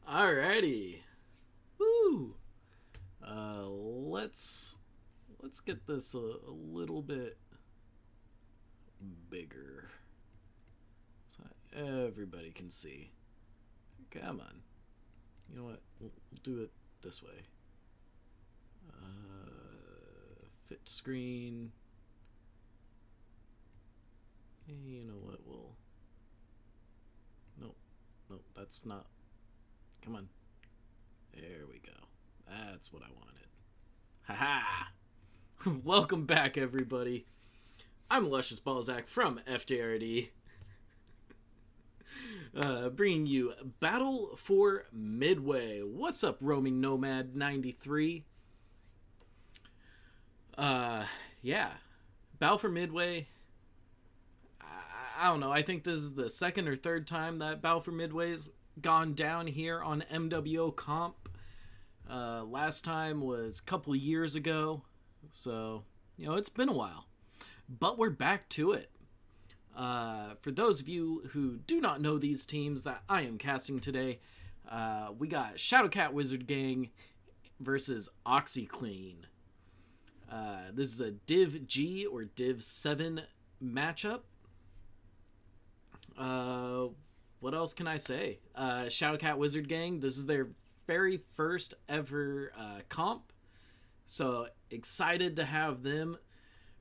Alrighty. Woo. Let's get this a little bit bigger so everybody can see. Come on. You know what? We'll do it this way. Fit screen. Hey, you know what? Nope. Nope. That's not. Come on. There we go. That's what I wanted. Haha! Welcome back, everybody. I'm Luscious Balzac from FJRD, bringing you Battle for Midway. What's up, Roaming Nomad 93? Yeah. Battle for Midway. I don't know. I think this is the second or third time that Battle for Midway's gone down here on MWOComp. Last time was a couple years ago, so it's been a while, but we're back to it. For those of you who do not know these teams that I am casting today, we got Shadowcat Wizard Gang versus Oxii Clean. This is a Div G or Div 7 matchup. What else can I say? Shadowcat Wizard Gang, this is their very first ever comp, so excited to have them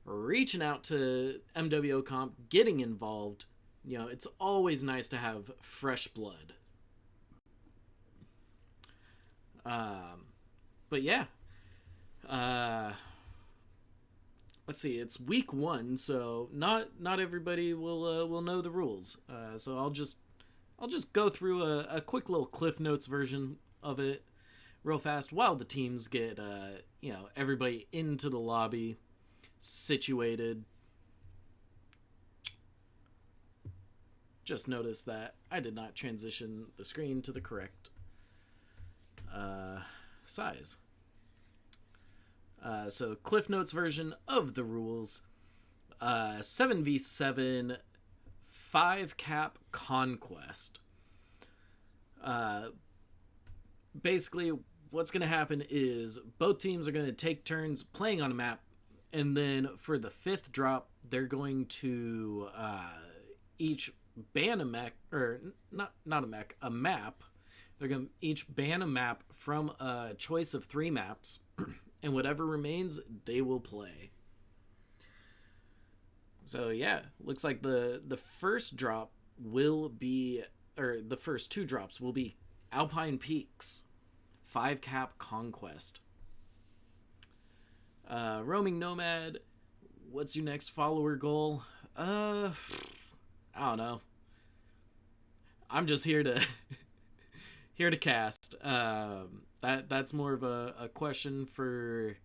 reaching out to MWOComp, getting involved. It's always nice to have fresh blood. But yeah, let's see. It's week 1, so not everybody will know the rules. So I'll just go through a quick little Cliff Notes version of it real fast while the teams get everybody into the lobby situated. Just notice that I did not transition the screen to the correct size. So Cliff Notes version of the rules. 7v7 5 cap conquest. Basically, what's going to happen is both teams are going to take turns playing on a map, and then for the 5th drop, they're going to each ban a mech, or not a mech, a map. They're going to each ban a map from a choice of 3 maps, and whatever remains, they will play. So yeah, looks like the first drop will be, or the first 2 drops will be Alpine Peaks, 5 cap conquest. Roaming Nomad, what's your next follower goal? I don't know. I'm just here to cast. That's more of a question for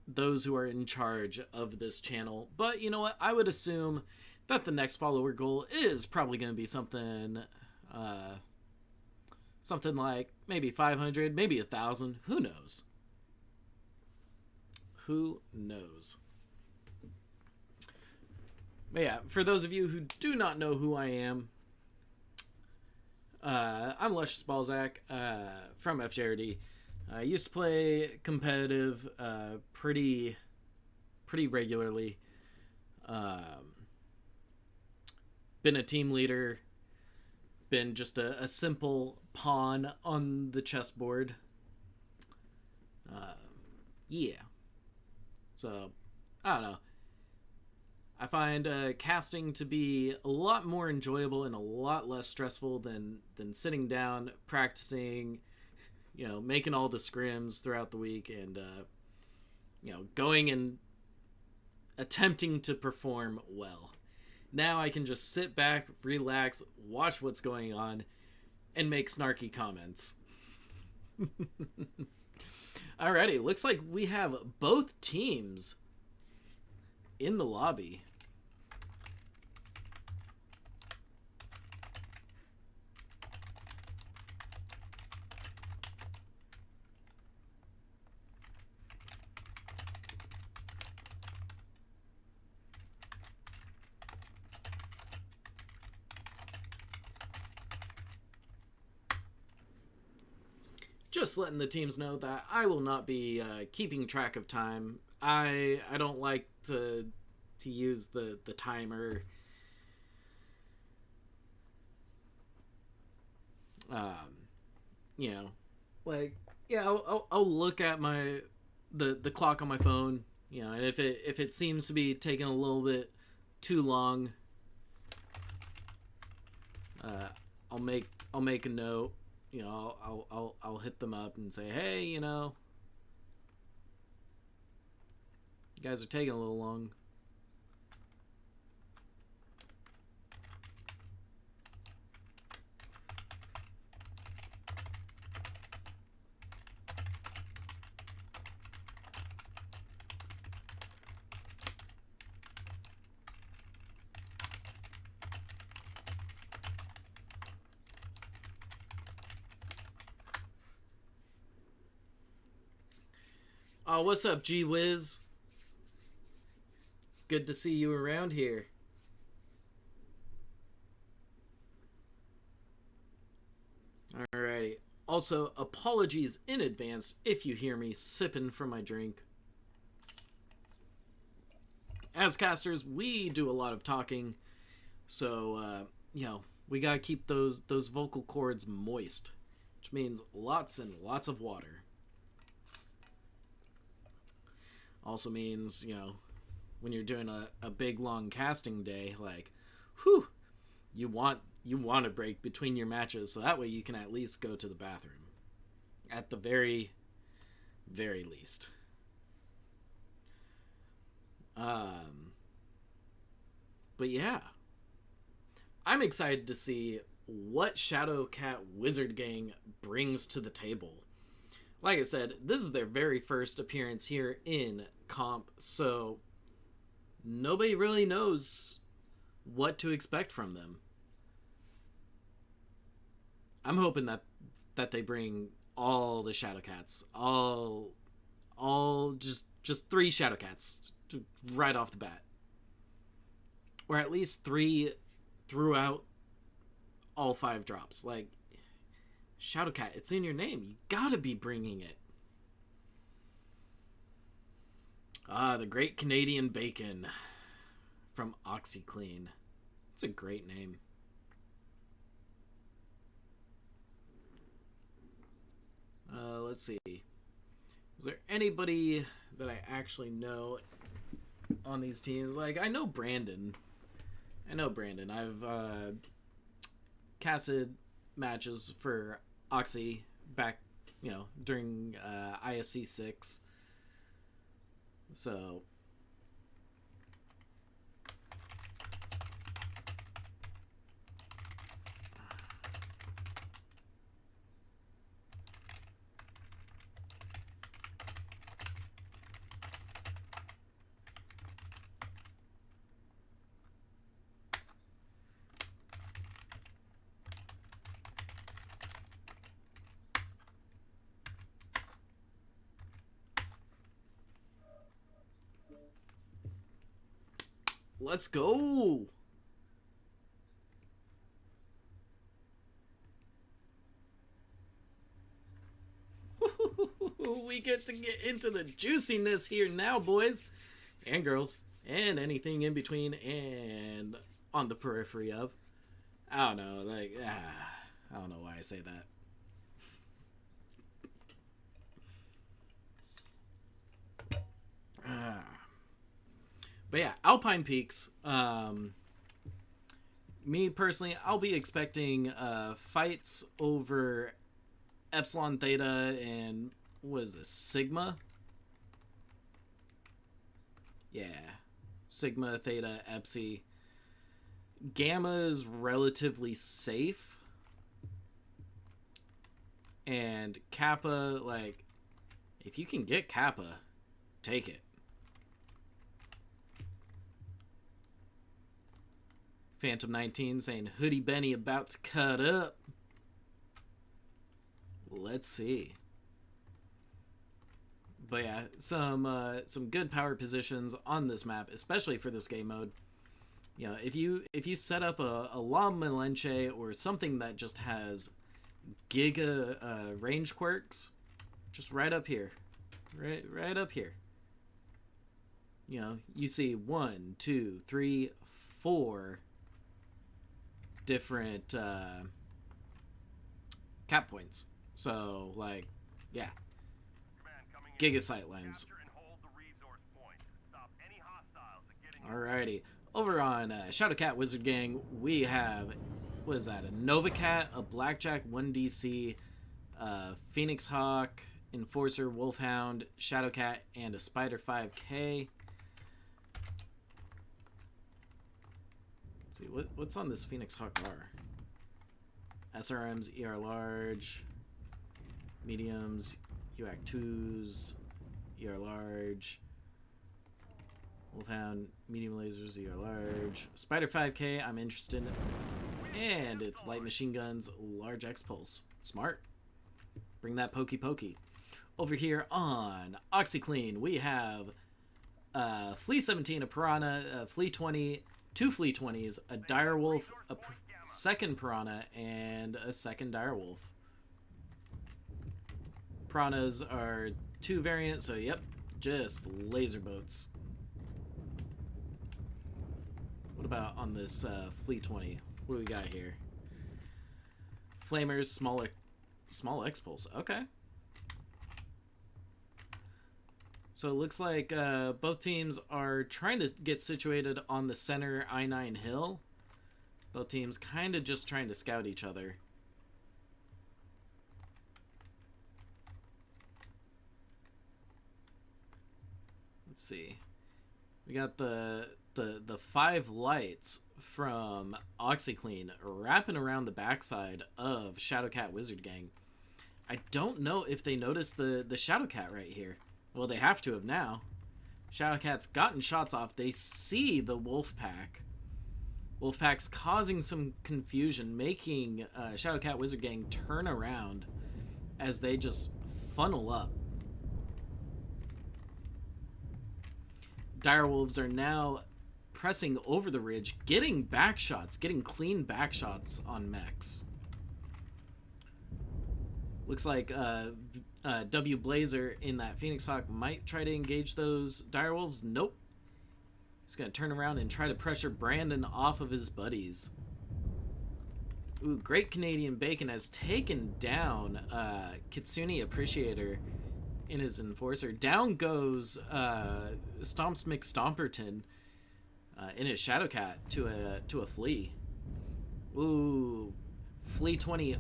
those who are in charge of this channel. But you know what? I would assume that the next follower goal is probably going to be something like maybe 500, maybe 1,000. Who knows? Who knows? But yeah, for those of you who do not know who I am, I'm Luscious Balzac from FJRD. I used to play competitive pretty regularly. Been a team leader, been just a simple pawn on the chessboard. Yeah. So, I don't know. I find casting to be a lot more enjoyable and a lot less stressful than sitting down, practicing, making all the scrims throughout the week, and, going and attempting to perform well. Now I can just sit back, relax, watch what's going on, and make snarky comments. Alrighty, looks like we have both teams in the lobby. just letting the teams know that I will not be keeping track of time. I don't like to use the timer. Um, you know, like yeah, I'll look at the clock on my phone. You know, and if it seems to be taking a little bit too long, uh, I'll make a note. You know, I'll hit them up and say, hey, you know, you guys are taking a little long. Oh, what's up, G Wiz? Good to see you around here. Alrighty. Also, apologies in advance if you hear me sipping from my drink. As casters, we do a lot of talking, so you know, we gotta keep those vocal cords moist, which means lots and lots of water. Also means, you know, when you're doing a big long casting day, like, whew, you want a break between your matches, so that way you can at least go to the bathroom. At the very, very least. But yeah. I'm excited to see what Shadowcat Wizard Gang brings to the table. Like I said, this is their very first appearance here in Comp, so nobody really knows what to expect from them. I'm hoping that they bring all the Shadowcats, all just 3 Shadowcats right off the bat, or at least 3 throughout all 5 drops. Like, Shadowcat, it's in your name. You gotta be bringing it. Ah, the Great Canadian Bacon from Oxii. It's a great name. Let's see. Is there anybody that I actually know on these teams? Like, I know Brandon. I've casted matches for Oxii back, you know, during ISC 6. So let's go. We get to get into the juiciness here now, boys and girls, and anything in between and on the periphery of. I don't know, like, I don't know why I say that. But yeah, Alpine Peaks. Me personally, I'll be expecting fights over Epsilon, Theta, and what is this, Sigma? Yeah, Sigma, Theta, Epsi. Gamma is relatively safe, and Kappa, like, if you can get Kappa, take it. Phantom 19 saying Hoodie Benny about to cut up. Let's see. But yeah, some good power positions on this map, especially for this game mode. You know, if you set up a La Melenche or something that just has Giga range quirks, just right up here, right up here. You know, you see 1, 2, 3, 4 different cap points. So, like, yeah, Giga sightlines. Alrighty, over on Shadowcat Wizard Gang, we have, what is that, a Nova Cat, a Blackjack 1DC, Phoenix Hawk, Enforcer, Wolfhound, Shadowcat, and a Spider 5K. Let's see, what's on this Phoenix Hawk R? SRMs, ER large, mediums, UAC 2s, ER large, Wolfhound, medium lasers, ER large, Spider 5K, I'm interested in, and it's light machine guns, large X pulse. Smart. Bring that pokey pokey. Over here on OxyClean, we have Flea 17, a Piranha, a Flea 20, 2 Flea 20s, a Direwolf, a second Piranha, and a second Direwolf. Piranhas are 2 variants, so yep, just laser boats. What about on this Flea 20? What do we got here? Flamers, small X-Pulse. Okay. So it looks like both teams are trying to get situated on the center I-9 hill. Both teams kind of just trying to scout each other. Let's see. We got the 5 lights from OxyClean wrapping around the backside of Shadowcat Wizard Gang. I don't know if they noticed the Shadowcat right here. Well, they have to have now. Shadowcat's gotten shots off. They see the Wolfpack. Wolfpack's causing some confusion, making Shadowcat Wizard Gang turn around as they just funnel up. Direwolves are now pressing over the ridge, getting back shots, getting clean back shots on mechs. Looks like W Blazer in that Phoenix Hawk might try to engage those Direwolves. Nope. He's going to turn around and try to pressure Brandon off of his buddies. Ooh, Great Canadian Bacon has taken down Kitsune Appreciator in his Enforcer. Down goes Stomps McStomperton in his Shadowcat to a Flea. Ooh, Flea 20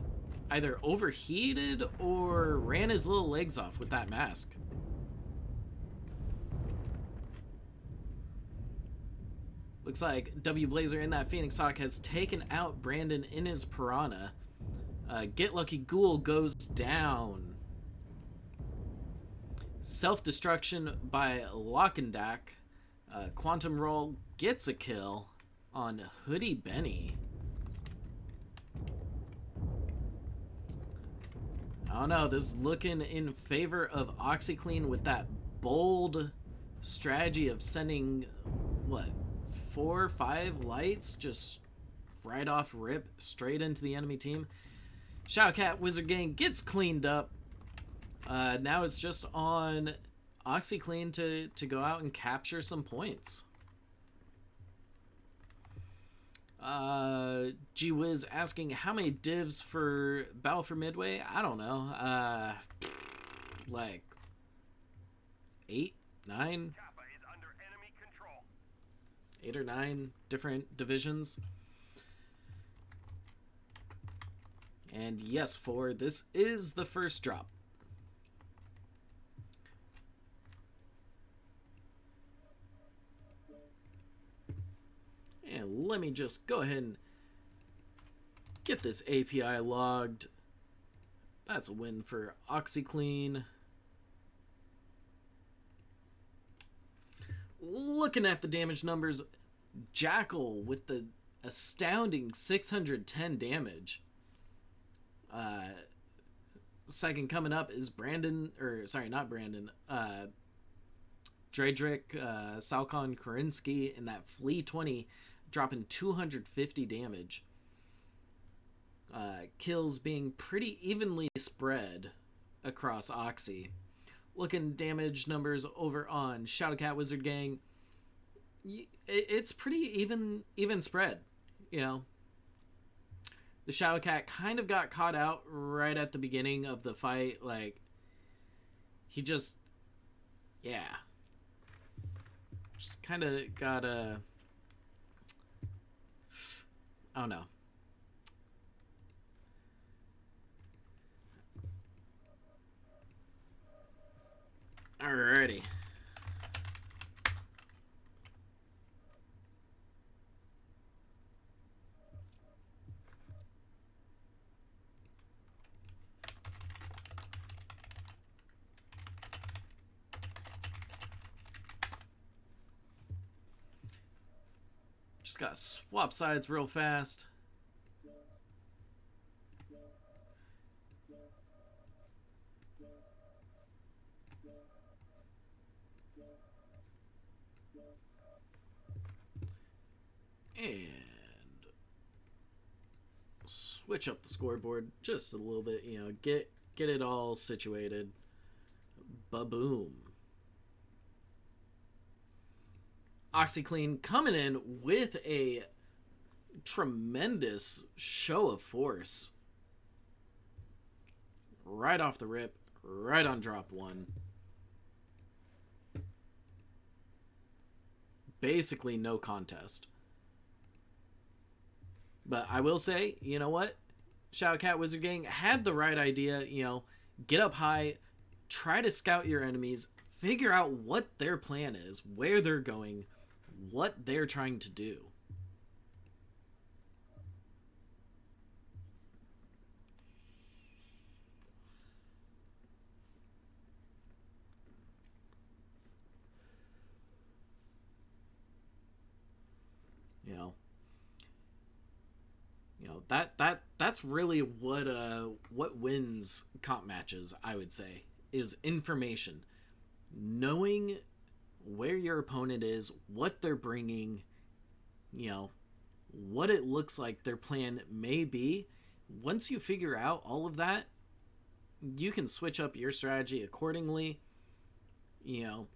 either overheated or ran his little legs off with that mask. Looks like W Blazer in that Phoenix Hawk has taken out Brandon in his Piranha. Get Lucky Ghoul goes down. Self-destruction by Lockendak. Quantum Roll gets a kill on Hoodie Benny. I don't know, this is looking in favor of OxyClean with that bold strategy of sending, what, 4 or 5 lights just right off rip straight into the enemy team. Shadowcat Wizard Gang gets cleaned up. Now it's just on OxyClean to go out and capture some points. G-Wiz asking how many divs for Battle for Midway? I don't know. Like 8, 9? 8 or 9 different divisions. And yes, 4. This is the first drop. And let me just go ahead and get this API logged. That's a win for OxyClean. Looking at the damage numbers, Jackal with the astounding 610 damage. Second coming up is Brandon, or sorry, not Brandon, Dredrick, Salcon Korinsky in that Flea 20, dropping 250 damage. Kills being pretty evenly spread across Oxii. Looking damage numbers over on Shadowcat Wizard Gang, it's pretty even spread. You know, the Shadowcat kind of got caught out right at the beginning of the fight. Like, he just, yeah, just kind of got a, I don't know. Alrighty. Just gotta swap sides real fast. And switch up the scoreboard just a little bit, you know, get it all situated. Ba-boom. OxyClean coming in with a tremendous show of force. Right off the rip, right on drop one. Basically no contest. But I will say, you know what? Shadowcat Wizard Gang had the right idea, you know, get up high, try to scout your enemies, figure out what their plan is, where they're going, what they're trying to do. You know, that's really what wins comp matches, I would say, is information. Knowing where your opponent is, what they're bringing, you know, what it looks like their plan may be. Once you figure out all of that, you can switch up your strategy accordingly. You know,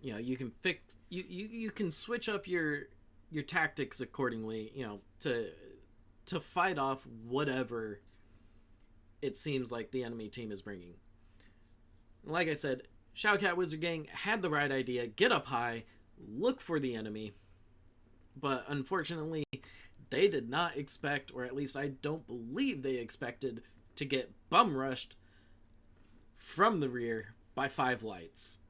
you know, you can fix you can switch up your tactics accordingly, you know, to fight off whatever it seems like the enemy team is bringing. Like I said, Shadowcat Wizard Gang had the right idea: get up high, look for the enemy. But unfortunately, they did not expect, or at least I don't believe they expected, to get bum rushed from the rear by 5 lights.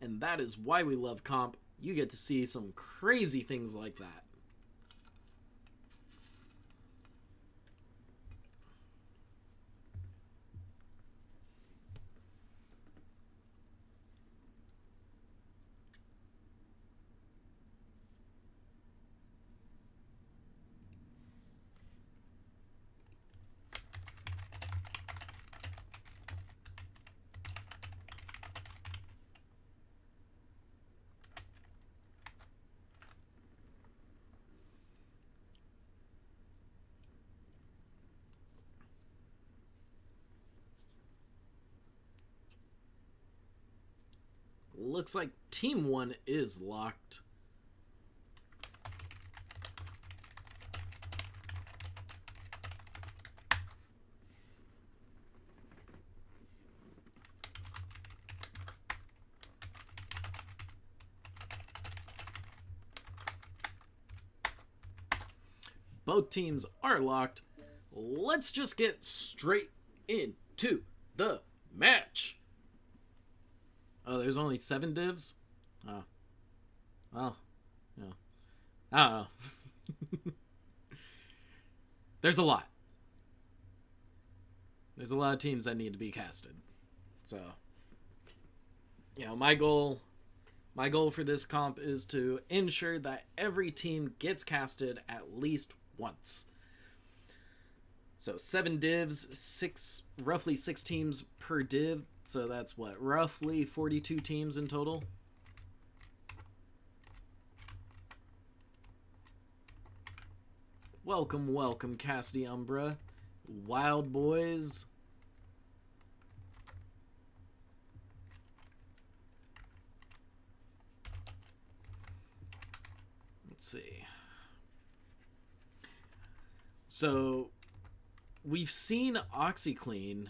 And that is why we love comp. You get to see some crazy things like that. Looks like Team 1 is locked. Both teams are locked. Let's just get straight into the match. Oh, there's only 7 divs? Oh. Well, yeah. I don't know. There's a lot. There's a lot of teams that need to be casted. So, you know, my goal for this comp is to ensure that every team gets casted at least once. So 7 divs, roughly 6 teams per div. So that's what, roughly 42 teams in total. Welcome, welcome, Cassidy Umbra. Wild Boys. Let's see. So, we've seen Oxii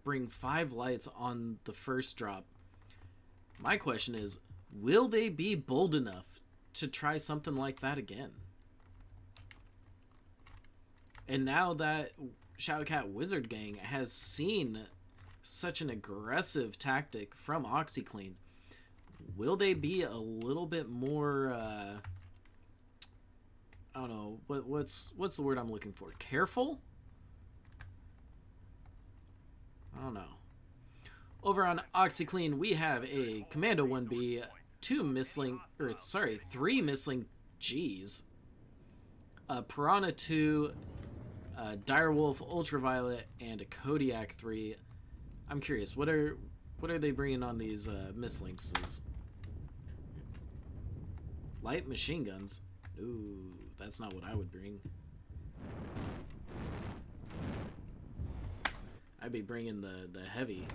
bring 5 lights on the first drop. My question is, will they be bold enough to try something like that again? And now that Shadowcat Wizard Gang has seen such an aggressive tactic from Oxii, will they be a little bit more I don't know, what's the word I'm looking for? Careful? I don't know. Over on Oxii, we have a Commando 1B, 3 Misling Gs, a Piranha 2, a Direwolf Ultraviolet, and a Kodiak 3. I'm curious, what are they bringing on these Mislinks? Light machine guns? Ooh, that's not what I would bring. I'd be bringing the heavy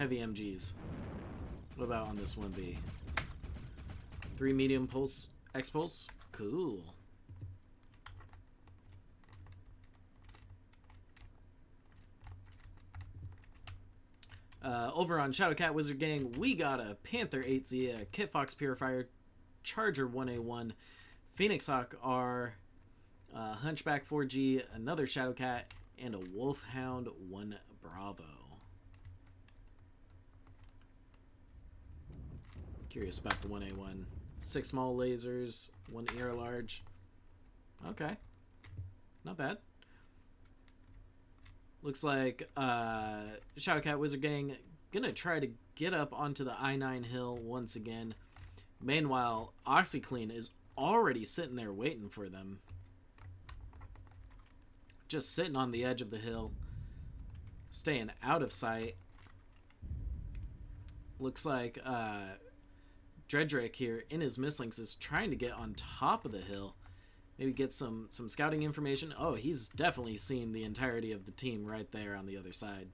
MGs. What about on this 1B? 3 medium pulse, X-Pulse? Cool. Over on Shadowcat Wizard Gang, we got a Panther 8Z, a Kit Fox Purifier, Charger 1A1, Phoenix Hawk R, Hunchback 4G, another Shadowcat, and a Wolfhound 1 Bravo. Curious about the 1A1. 6 small lasers, 1 ear large. Okay. Not bad. Looks like Shadowcat Wizard Gang gonna try to get up onto the I-9 hill once again. Meanwhile, Oxii is already sitting there waiting for them. Just sitting on the edge of the hill, staying out of sight. Looks like Dredrick here in his Mislinks is trying to get on top of the hill. Maybe get some scouting information. Oh, he's definitely seen the entirety of the team right there on the other side.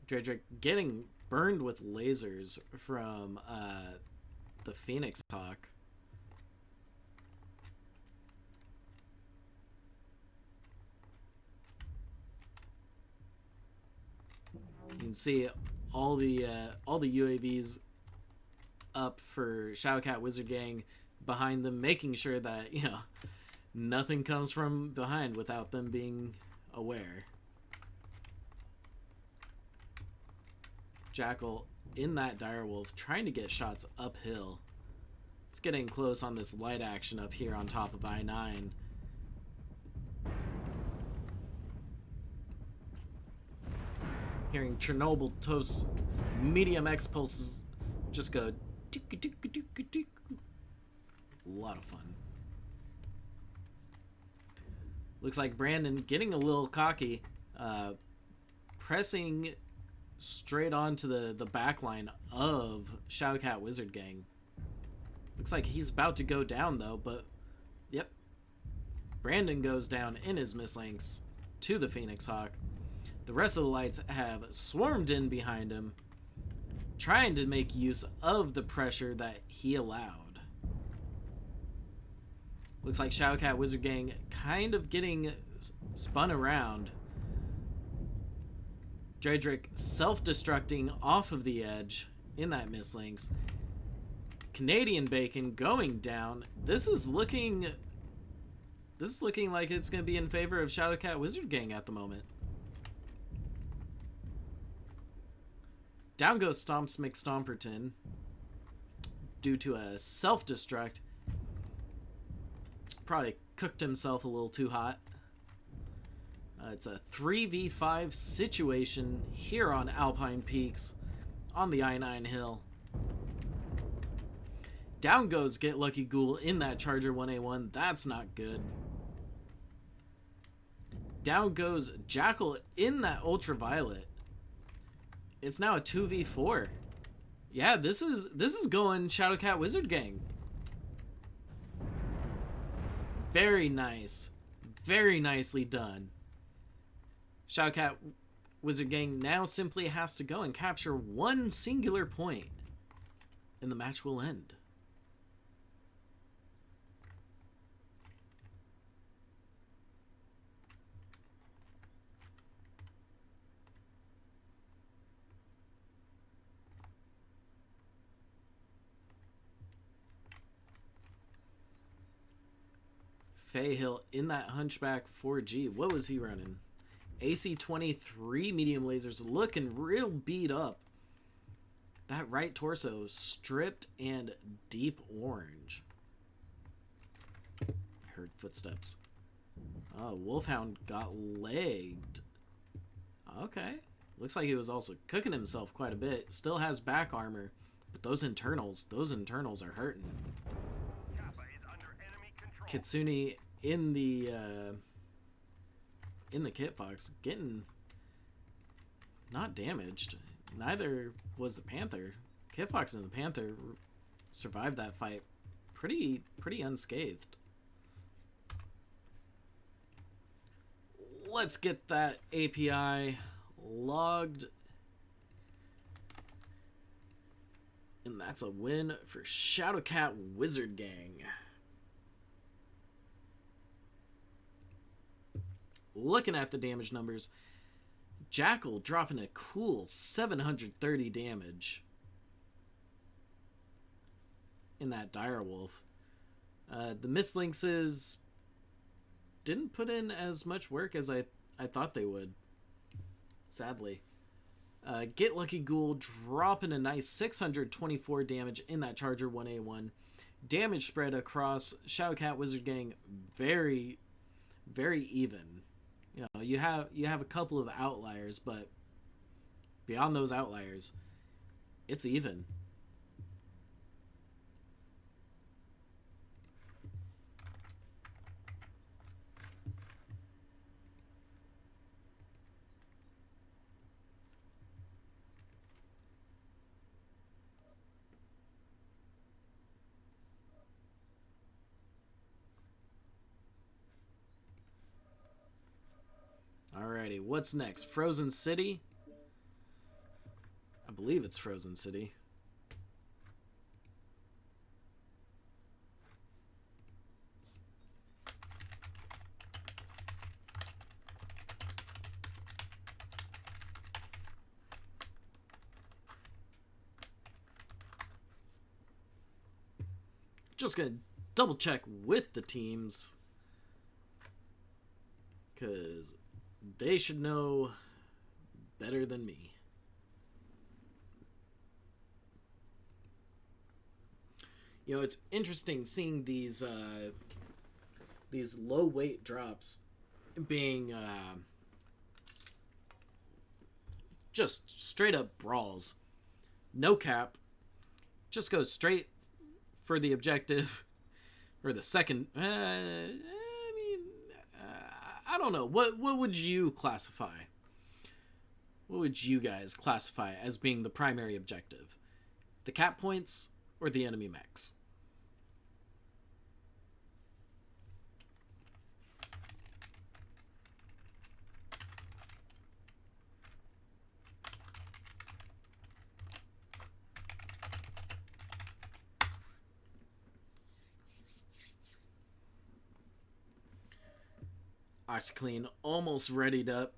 Dredrick getting burned with lasers from the Phoenix Hawk. You can see all the UAVs up for Shadowcat Wizard Gang behind them, making sure that, you know, nothing comes from behind without them being aware. Jackal in that Direwolf trying to get shots uphill. It's getting close on this light action up here on top of I-9. Hearing Chernobyl Toast medium X pulses just go a lot of fun. Looks like Brandon getting a little cocky, pressing straight onto the back line of Shadowcat Wizard Gang. Looks like he's about to go down though, but yep. Brandon goes down in his Mislinks to the Phoenix Hawk. The rest of the lights have swarmed in behind him, trying to make use of the pressure that he allowed. Looks like Shadowcat Wizard Gang kind of getting spun around. Dredrick self-destructing off of the edge in that Mislinks. Canadian Bacon going down. This is looking like it's going to be in favor of Shadowcat Wizard Gang at the moment. Down goes Stomps McStomperton due to a self-destruct. Probably cooked himself a little too hot. It's a 3v5 situation here on Alpine Peaks on the I-9 hill. Down goes Get Lucky Ghoul in that Charger 1A1. That's not good. Down goes Jackal in that Ultraviolet. It's now a 2v4. Yeah, this is going Shadowcat Wizard Gang. Very nice. Very nicely done. Shadowcat Wizard Gang now simply has to go and capture one singular point, and the match will end. Fayhill in that Hunchback 4G. What was he running? AC-23 medium lasers, looking real beat up. That right torso stripped and deep orange. I heard footsteps. Oh, Wolfhound got legged. Okay. Looks like he was also cooking himself quite a bit. Still has back armor, but those internals are hurting. Kitsune in the Kit Fox getting not damaged. Neither was the Panther. Kit Fox and the Panther survived that fight pretty unscathed. Let's get that API logged. And that's a win for Shadowcat Wizard Gang. Looking at the damage numbers, Jackal dropping a cool 730 damage in that Direwolf. The Mistlynxes didn't put in as much work as I thought they would, sadly. Get Lucky Ghoul dropping a nice 624 damage in that Charger 1A1. Damage spread across Shadowcat Wizard Gang very, very even. You know, you have a couple of outliers, but beyond those outliers, it's even. Alrighty, what's next? Frozen City? I believe it's Frozen City. Just gonna double check with the teams, because they should know better than me. You know, it's interesting seeing these low weight drops being just straight up brawls. No cap. Just go straight for the objective, or the second. I don't know. What would you classify? What would you guys classify as being the primary objective? The cap points or the enemy mechs? OxyClean almost readied up.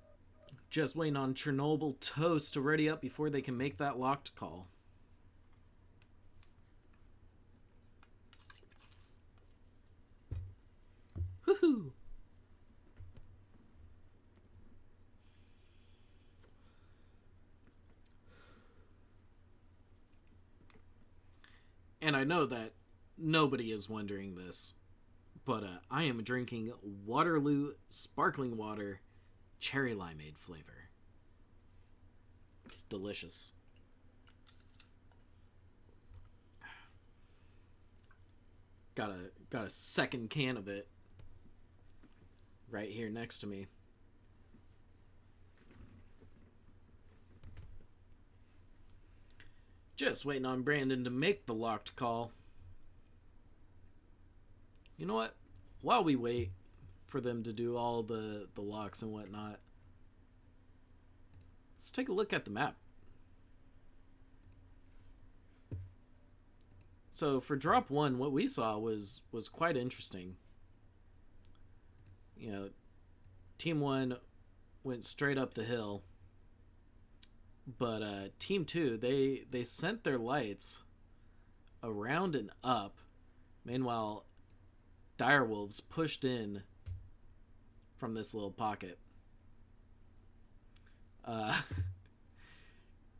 Just waiting on Chernobyl Toast to ready up before they can make that locked call. Woohoo! And I know that nobody is wondering this, but I am drinking Waterloo sparkling water, cherry limeade flavor. It's delicious. Got a second can of it right here next to me. Just waiting on Brandon to make the locked call. You know what? While we wait for them to do all the locks and whatnot, let's take a look at the map. So for drop 1, what we saw was quite interesting. You know, Team 1 went straight up the hill, but Team 2, they sent their lights around and up. Meanwhile, Direwolves pushed in from this little pocket.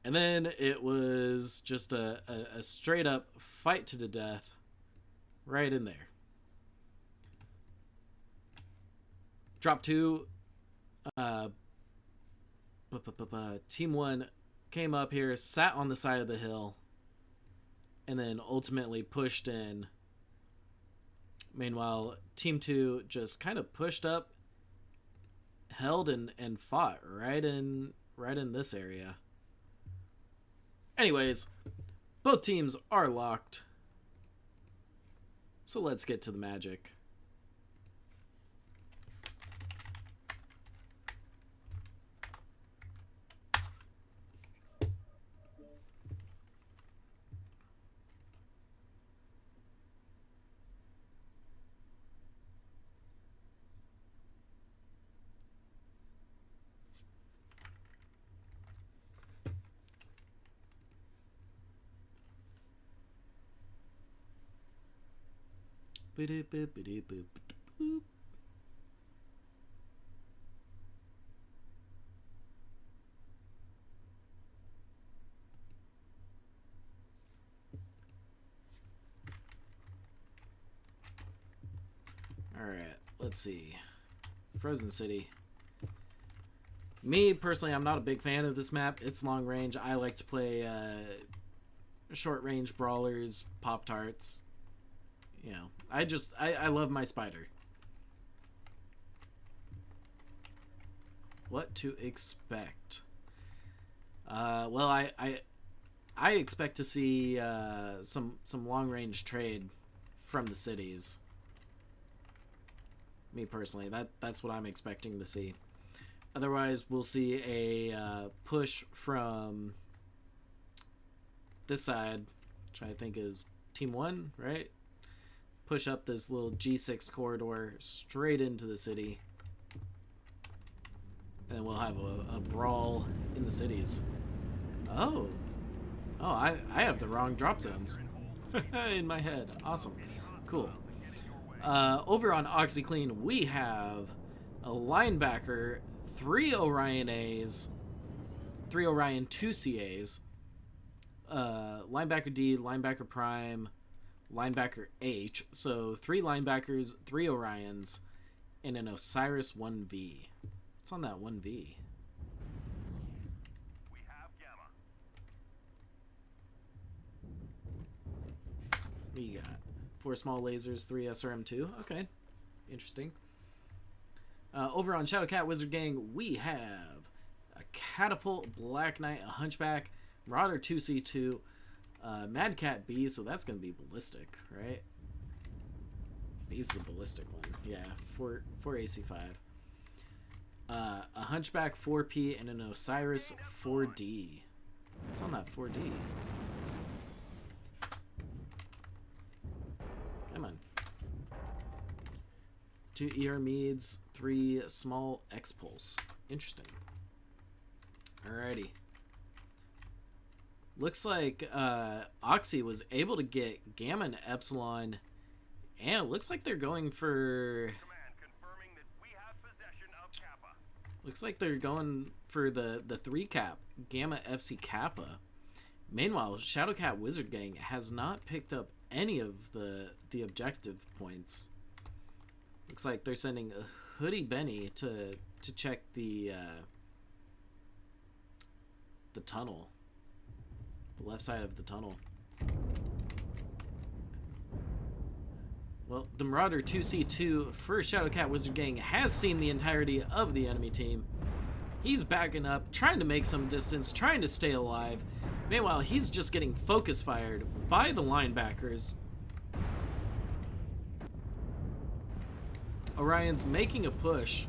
And then it was just a straight up fight to the death right in there. Drop 2, Team 1 came up here, sat on the side of the hill, and then ultimately pushed in. Meanwhile, Team 2 just kind of pushed up, held and fought right in this area. Anyways, both teams are locked. So let's get to the magic. Alright, let's see. Frozen City. Me, personally, I'm not a big fan of this map. It's long range. I like to play short range brawlers, Pop-Tarts. You know, I love my spider. What to expect? Well, I expect to see some long range trade from the cities. Me personally, that's what I'm expecting to see. Otherwise, we'll see a push from this side, which I think is Team 1, right? Push up this little G6 corridor straight into the city. And we'll have a brawl in the cities. Oh, I have the wrong drop zones in my head. Awesome. Cool. Over on Oxii Clean, we have a linebacker, 3 Orion A's, 3 Orion 2 CAs, linebacker D, linebacker Prime, linebacker H. So 3 linebackers, 3 Orions, and an Osiris 1V. What's on that 1V? We have Gamma. What do you got? 4 small lasers, 3 SRM2. Okay, interesting. Over on Shadowcat Wizard Gang, we have a Catapult, Black Knight, a Hunchback, Marauder 2C2, Mad Cat B, so that's going to be Ballistic, right? B's the Ballistic one. Yeah, 4 AC5. A Hunchback 4P and an Osiris 4D. What's on that 4D? Come on. 2 ER Meads, 3 small X-Pulse. Interesting. Alrighty. Looks like Oxii was able to get Gamma and Epsilon, and it looks like they're going for... Looks like they're going for the 3 cap, Gamma FC Kappa. Meanwhile, Shadowcat Wizard Gang has not picked up any of the objective points. Looks like they're sending a Hoodie Benny to check the tunnel, the left side of the tunnel. Well, the Marauder 2C2 for Shadowcat Wizard Gang has seen the entirety of the enemy team. He's backing up, trying to make some distance, trying to stay alive. Meanwhile, he's just getting focus fired by the linebackers. Orion's making a push.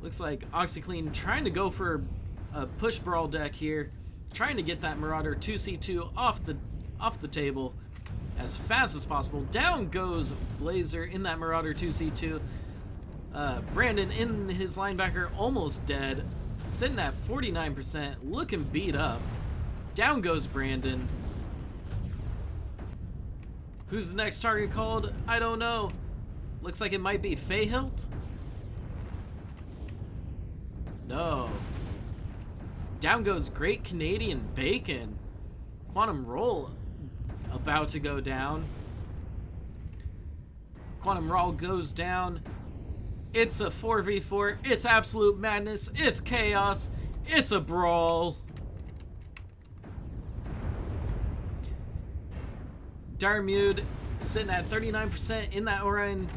Looks like Oxii trying to go for a push brawl deck here, trying to get that Marauder 2C2 off the table as fast as possible. Down goes Blazer in that Marauder 2C2. Brandon in his linebacker, almost dead, sitting at 49%, looking beat up. Down goes Brandon. Who's the next target called? I don't know. Looks like it might be Fayhilt. No. Down goes Great Canadian Bacon. Quantum Roll about to go down. Quantum Roll goes down. It's a 4v4. It's absolute madness. It's chaos. It's a brawl. Darmude sitting at 39% in that Orion.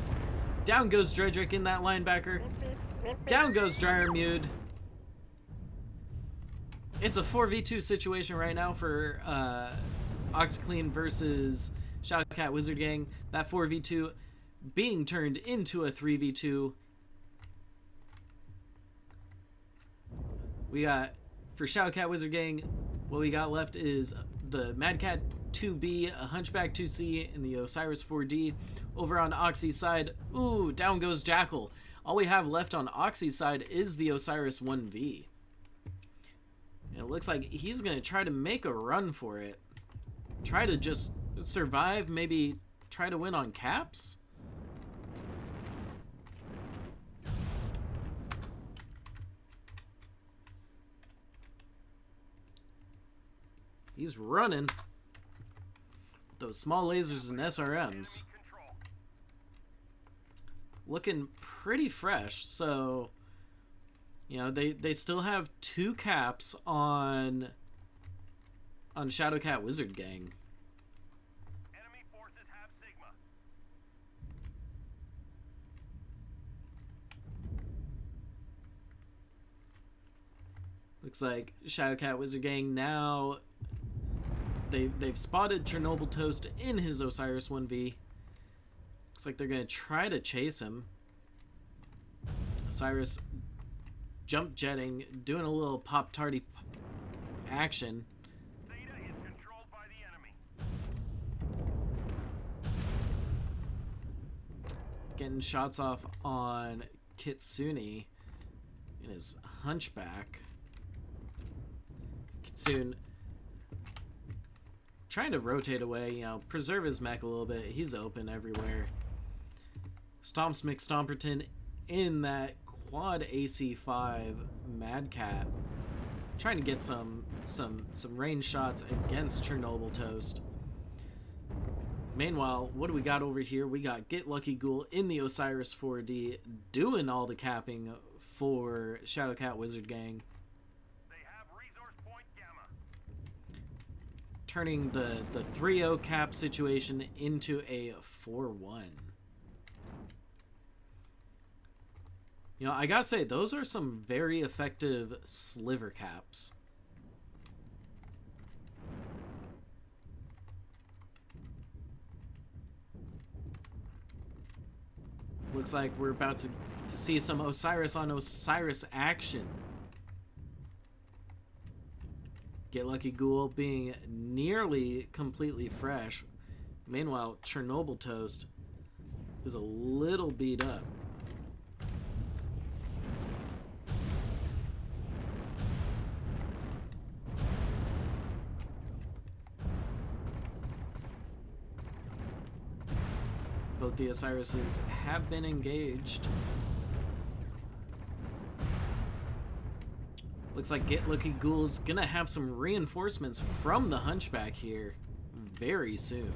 Down goes Dredrick in that linebacker. Down goes Darmude. It's a 4v2 situation right now for Oxii versus Shadowcat Wizard Gang. That 4v2 being turned into a 3v2. We got, for Shadowcat Wizard Gang, what we got left is the Madcat 2B, a Hunchback 2C, and the Osiris 4D. Over on Oxie's side, ooh, down goes Jackal. All we have left on Oxie's side is the Osiris 1V. And it looks like he's going to try to make a run for it. Try to just survive, maybe try to win on caps? He's running. Those small lasers and SRMs. Looking pretty fresh, so... You know, they still have 2 caps on Shadowcat Wizard Gang. Enemy forces have Sigma. Looks like Shadowcat Wizard Gang now they've spotted Chernobyl Toast in his Osiris 1V. Looks like they're gonna try to chase him. Osiris jump jetting, doing a little pop-tarty action. Theta is controlled by the enemy. Getting shots off on Kitsune in his Hunchback. Kitsune trying to rotate away, you know, preserve his mech a little bit. He's open everywhere. Stomps McStomperton in that quad AC5 Madcat, trying to get some range shots against Chernobyl Toast. Meanwhile, what do we got over here? We got Get Lucky Ghoul in the Osiris 4D doing all the capping for Shadowcat Wizard Gang. They have resource point Gamma. Turning the 3-0 cap situation into a 4-1. You know, I gotta say, those are some very effective sliver caps. Looks like we're about to see some Osiris on Osiris action. Get Lucky Ghoul being nearly completely fresh. Meanwhile, Chernobyl Toast is a little beat up. Both the Osirises have been engaged. Looks like Get Lucky Ghoul's gonna have some reinforcements from the Hunchback here very soon.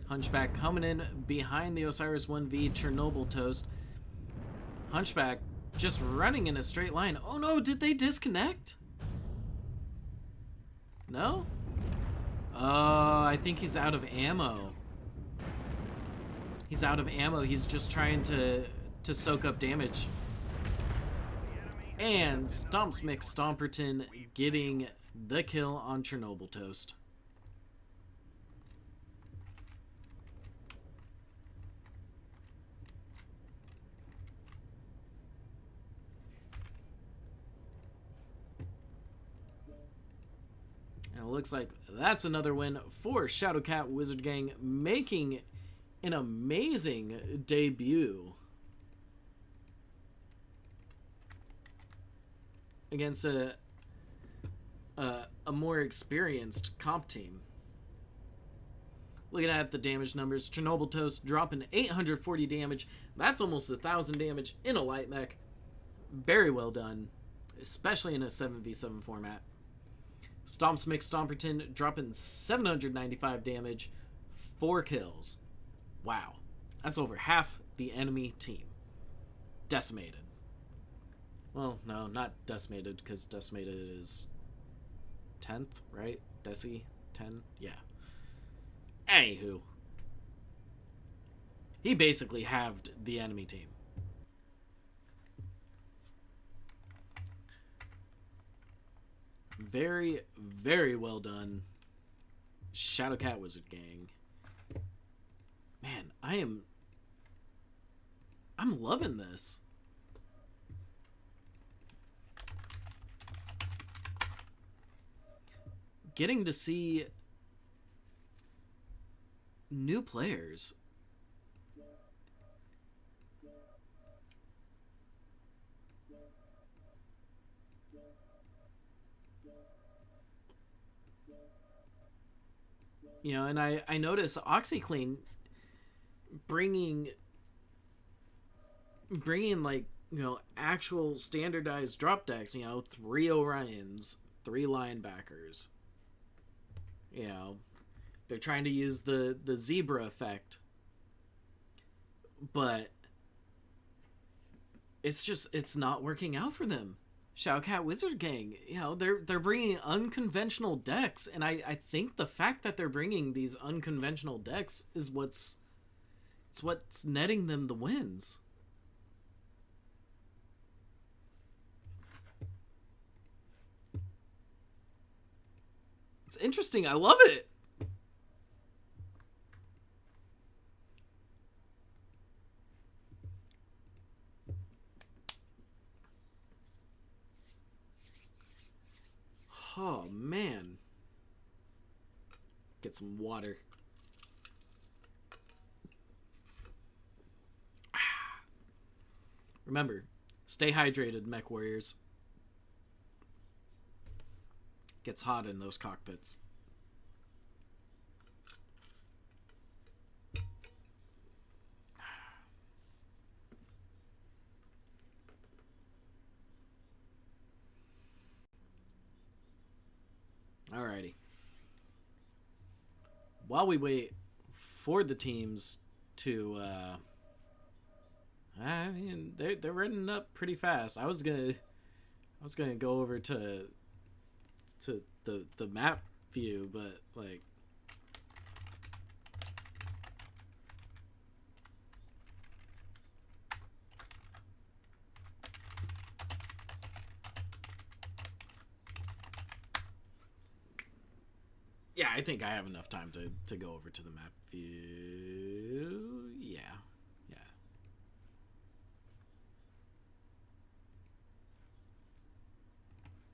Hunchback coming in behind the Osiris 1V Chernobyl Toast. Hunchback just running in a straight line. Oh no, did they disconnect? No? Oh, I think he's out of ammo. He's out of ammo. He's just trying to soak up damage. And Stomps McStomperton getting the kill on Chernobyl Toast. And it looks like that's another win for Shadowcat Wizard Gang, making an amazing debut against a more experienced comp team. Looking at the damage numbers, Chernobyl Toast dropping 840 damage. That's almost 1,000 damage in a light mech. Very well done, especially in a 7v7 format. Stomps McStomperton dropping 795 damage, 4 kills. Wow, that's over half the enemy team. Decimated. Well, no, not decimated, because decimated is 10th, right? Deci? 10? Yeah. Anywho. He basically halved the enemy team. Very, very well done, Shadowcat Wizard Gang. Man, I'm loving this. Getting to see new players. You know, and I notice Oxii bringing like, you know, actual standardized drop decks, you know, 3 Orions, 3 linebackers. You know, they're trying to use the zebra effect, but it's not working out for them. Shadowcat Wizard Gang, you know, they're bringing unconventional decks, and I think the fact that they're bringing these unconventional decks is what's netting them the wins. It's interesting. I love it. Oh, man. Get some water. Remember, stay hydrated, mech warriors. Gets hot in those cockpits. Alrighty. While we wait for the teams to I mean, they're running up pretty fast. I was gonna go over to the map view, but like, yeah, I think I have enough time to go over to the map view. Yeah.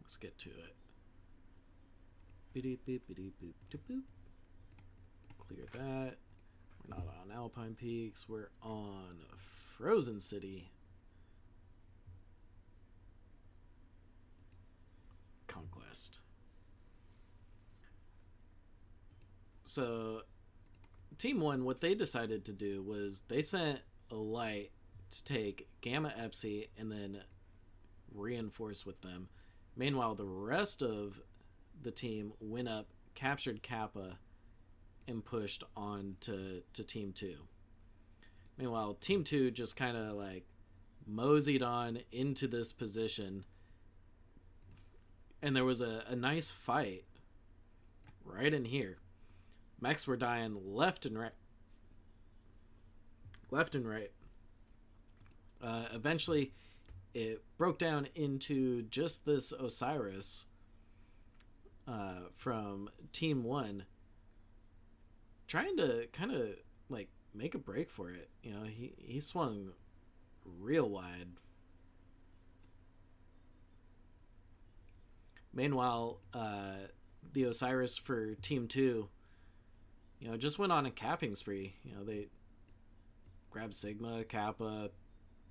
Let's get to it. Clear that. We're not on Alpine Peaks. We're on Frozen City. Conquest. So, Team 1, what they decided to do was they sent a light to take Gamma Epsi and then reinforce with them. Meanwhile, the rest of the team went up, captured Kappa, and pushed on to Team 2. Meanwhile, Team 2 just kind of like moseyed on into this position, and there was a nice fight right in here. Mechs were dying left and right. Left and right. Eventually, it broke down into just this Osiris from Team 1 trying to kind of like make a break for it. You know, he swung real wide. Meanwhile, the Osiris for Team 2, you know, just went on a capping spree. You know, they grabbed Sigma, Kappa,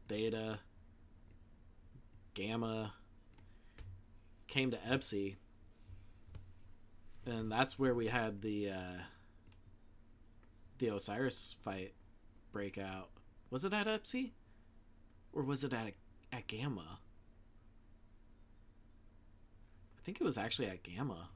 Theta, Gamma, came to Epsi, and that's where we had the Osiris fight break out. Was it at Epsi? Or was it at Gamma? I think it was actually at Gamma.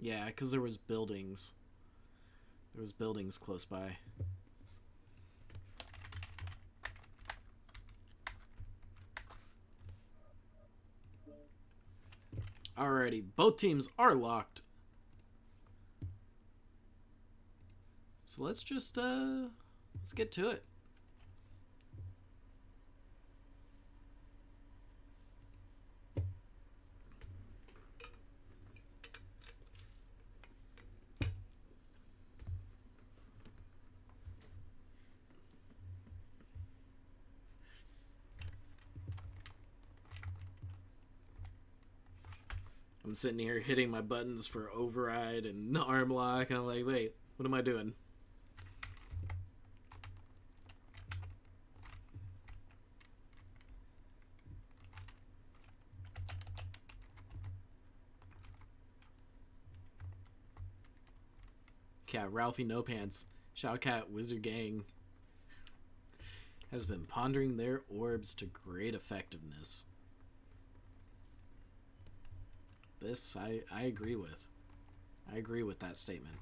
Yeah, because there was buildings. There was buildings close by. Alrighty, both teams are locked. So let's just let's get to it. I'm sitting here hitting my buttons for override and arm lock, and I'm like, wait, what am I doing? Yeah, Ralphie No Pants, Shadowcat Wizard Gang has been pondering their orbs to great effectiveness. This I agree with. I agree with that statement.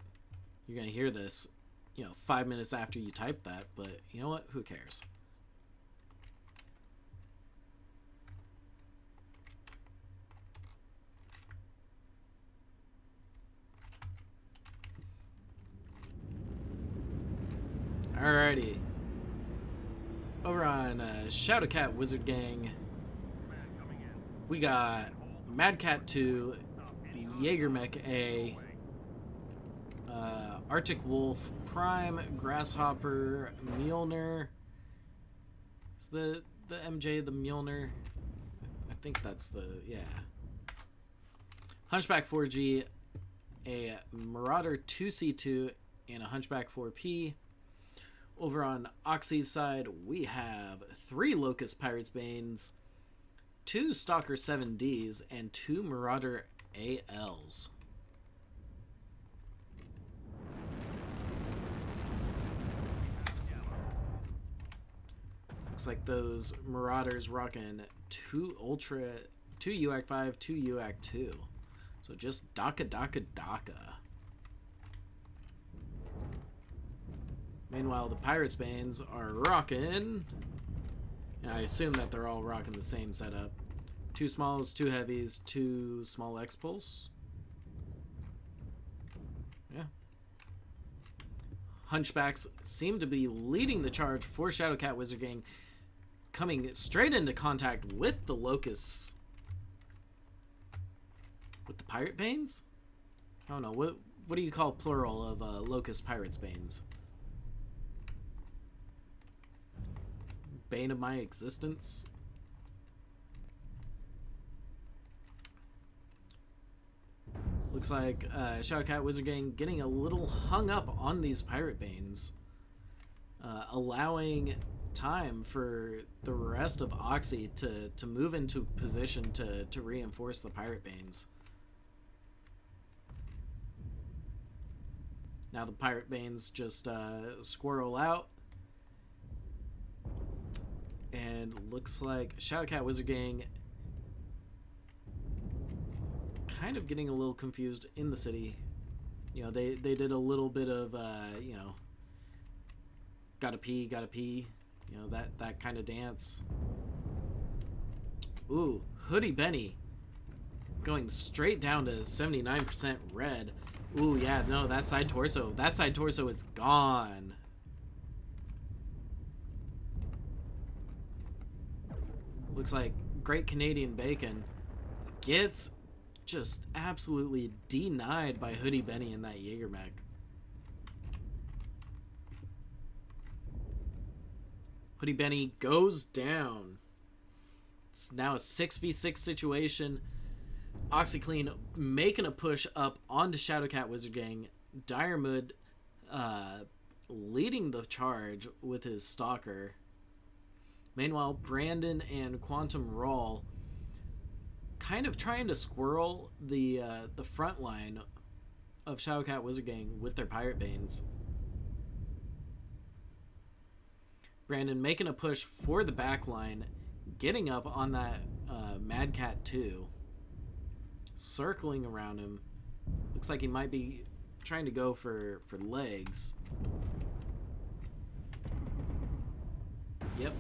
You're gonna hear this, 5 minutes after you type that, but you know what? Who cares? Alrighty. Over on Shadowcat Wizard Gang, we got Mad Cat 2, Jaegermech A, Arctic Wolf, Prime, Grasshopper, Mjolnir. Is the MJ the Mjolnir? I think that's the, yeah. Hunchback 4G, a Marauder 2C2, and a Hunchback 4P. Over on Oxie's side, we have 3 Locust Pirates Banes, 2 Stalker 7Ds, and 2 Marauder ALs. Looks like those Marauders rocking 2 Ultra, 2 UAC 5, 2 UAC 2. So just DACA. Meanwhile, the Pirates Banes are rocking. I assume that they're all rocking the same setup. 2 smalls, 2 heavies, 2 small X-Pulse. Yeah. Hunchbacks seem to be leading the charge for Shadowcat Wizard Gang, coming straight into contact with the Locusts. With the Pirate Banes? I don't know. What do you call plural of Locust Pirates Banes? Bane of my existence. Looks like Shadowcat Wizard Gang getting a little hung up on these Pirate Banes, allowing time for the rest of Oxii to move into position to reinforce the Pirate Banes. Now the Pirate Banes just squirrel out. And looks like Shadowcat Wizard Gang kind of getting a little confused in the city. They did a little bit of, gotta pee, that kind of dance. Ooh, Hoodie Benny going straight down to 79% red. Ooh, yeah, no, that side torso. That side torso is gone. Looks like Great Canadian Bacon gets just absolutely denied by Hoodie Benny in that Jaeger mech. Hoodie Benny goes down. It's now a 6v6 situation. Oxii making a push up onto Shadowcat Wizard Gang. Diarmid leading the charge with his Stalker. Meanwhile, Brandon and Quantum Rawl kind of trying to squirrel the front line of Shadowcat Wizard Gang with their Pirate Banes. Brandon making a push for the back line, getting up on that Mad Cat 2. Circling around him. Looks like he might be trying to go for legs. Yep.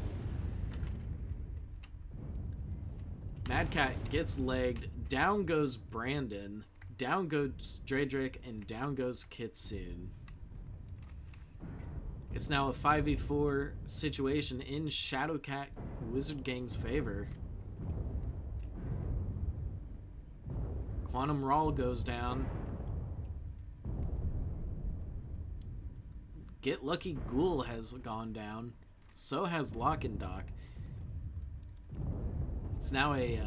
Mad Cat gets legged. Down goes Brandon. Down goes Dredrick. And down goes Kitsune. It's now a 5v4 situation in Shadowcat Wizard Gang's favor. Quantum Rawl goes down. Get Lucky Ghoul has gone down. So has Lock and Dock. It's now a...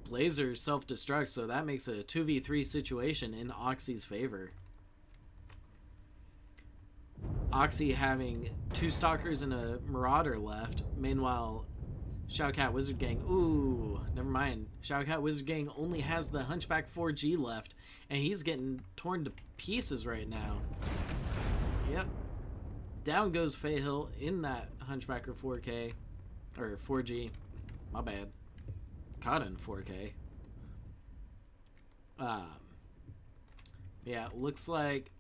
Blazer self-destruct, so that makes it a 2v3 situation in Oxie's favor. Oxii having 2 Stalkers and a Marauder left. Meanwhile, Shadowcat Wizard Gang... Ooh, never mind. Shadowcat Wizard Gang only has the Hunchback 4G left, and he's getting torn to pieces right now. Yep. Down goes Fayhill in that Hunchbacker 4K. Or 4G. My bad. Caught in 4K. Yeah, looks like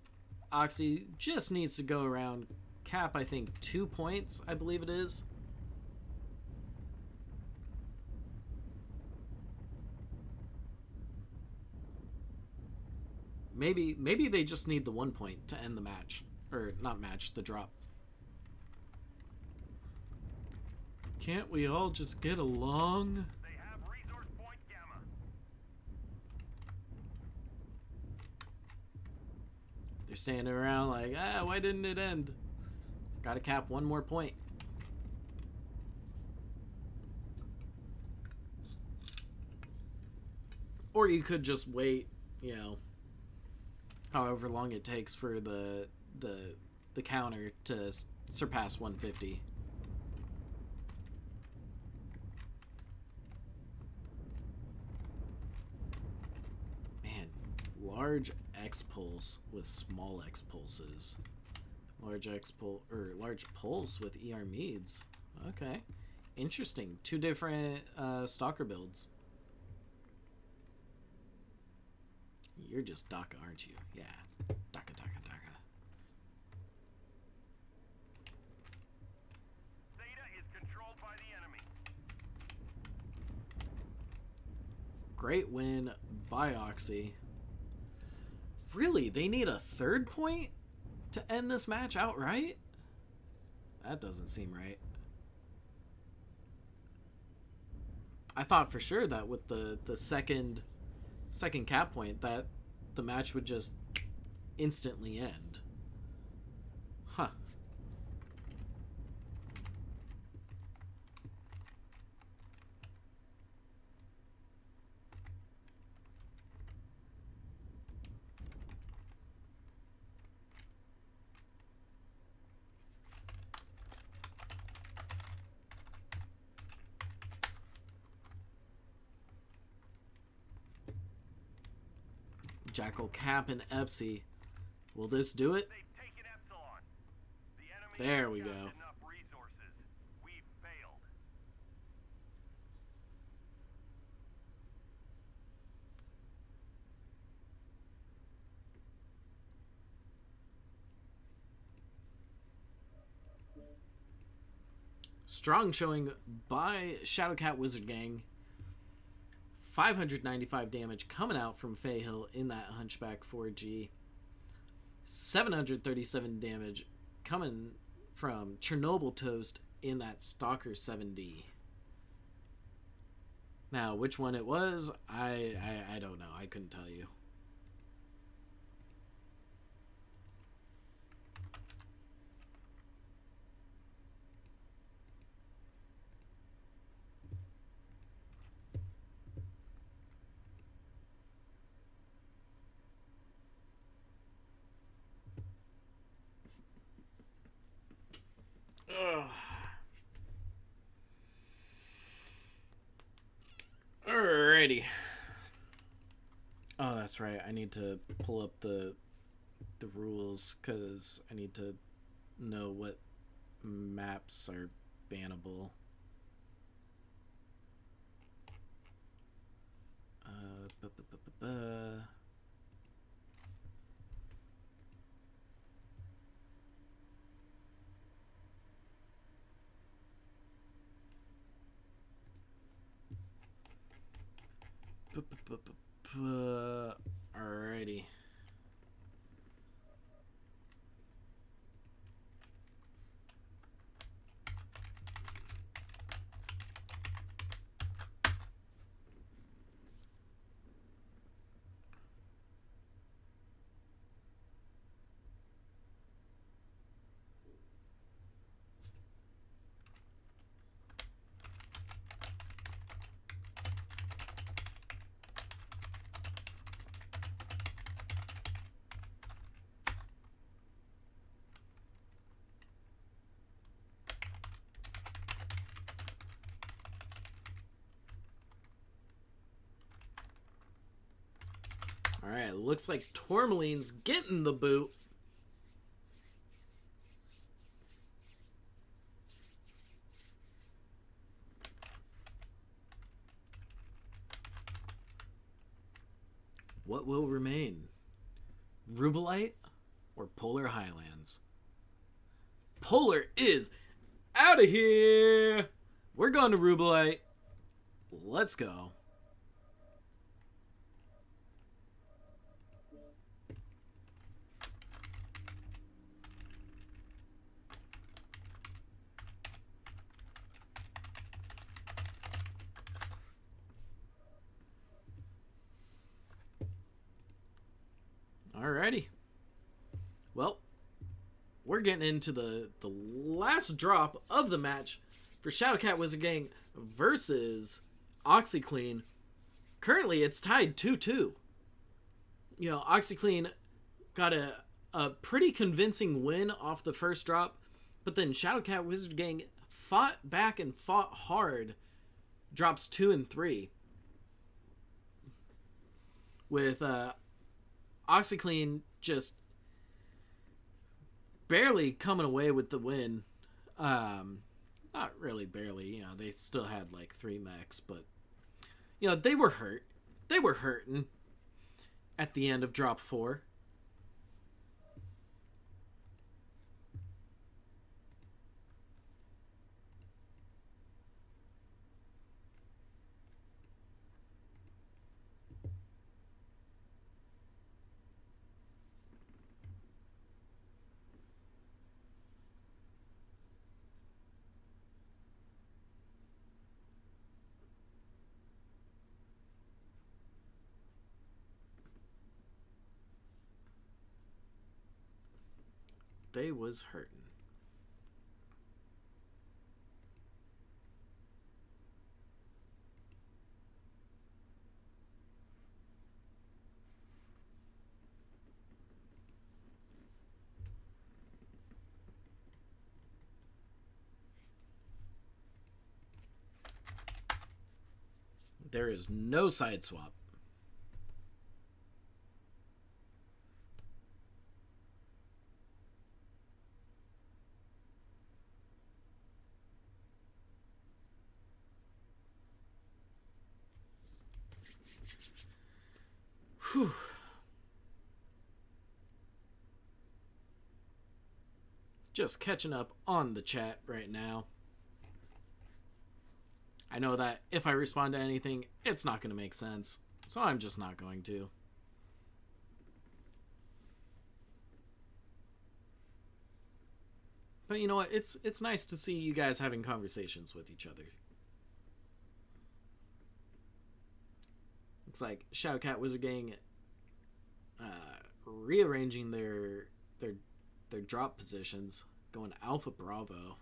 Oxii just needs to go around cap, I think, 2 points, I believe it is. Maybe they just need the 1 point to end the match. Or, not match, the drop. Can't we all just get along? They have resource point Gamma. They're standing around like, why didn't it end? Gotta cap 1 more point. Or you could just wait, you know, however long it takes for the counter to surpass 150. Man, large X pulse with small X pulses. Large pulse with ER Meads. Okay. Interesting. 2 different Stalker builds. You're just Daka, aren't you? Yeah. Daka, Daka, Daka. Theta is controlled by the enemy. Great win by Oxii. Really? They need a 3rd point to end this match outright? That doesn't seem right. I thought for sure that with the second cap point that the match would just instantly end. Huh. Jackal, Cap, and Epsi. Will this do it? They've taken Epsilon. The enemy There we has go. enough resources. We've failed. Strong showing by Shadowcat Wizard Gang. 595 damage coming out from Fayhill in that Hunchback 4G. 737 damage coming from Chernobyl Toast in that Stalker 7D. Now, which one it was, I don't know. I couldn't tell you. Ugh. Alrighty. Oh, that's right. I need to pull up the rules because I need to know what maps are bannable. Uh, bu- bu- bu- bu- bu. Alrighty. Alright, looks like Tourmaline's getting the boot. What will remain? Rubelite or Polar Highlands? Polar is out of here! We're going to Rubelite. Let's go. Alrighty. Well, we're getting into the last drop of the match for Shadowcat Wizard Gang versus Oxii. Currently, it's tied 2-2. You know, Oxii got a pretty convincing win off the first drop, but then Shadowcat Wizard Gang fought back and fought hard. Drops 2 and 3. With Oxii just barely coming away with the win. Not really barely, you know, they still had like 3 mechs, but you know, they were hurt. They were hurting at the end of drop 4. They was hurting. There is no side swap. Whew. Just catching up on the chat right now. I know that if I respond to anything, it's not going to make sense. So I'm just not going to. But you know what? It's nice to see you guys having conversations with each other. Looks like Shadowcat Wizard Gang rearranging their drop positions, going Alpha Bravo.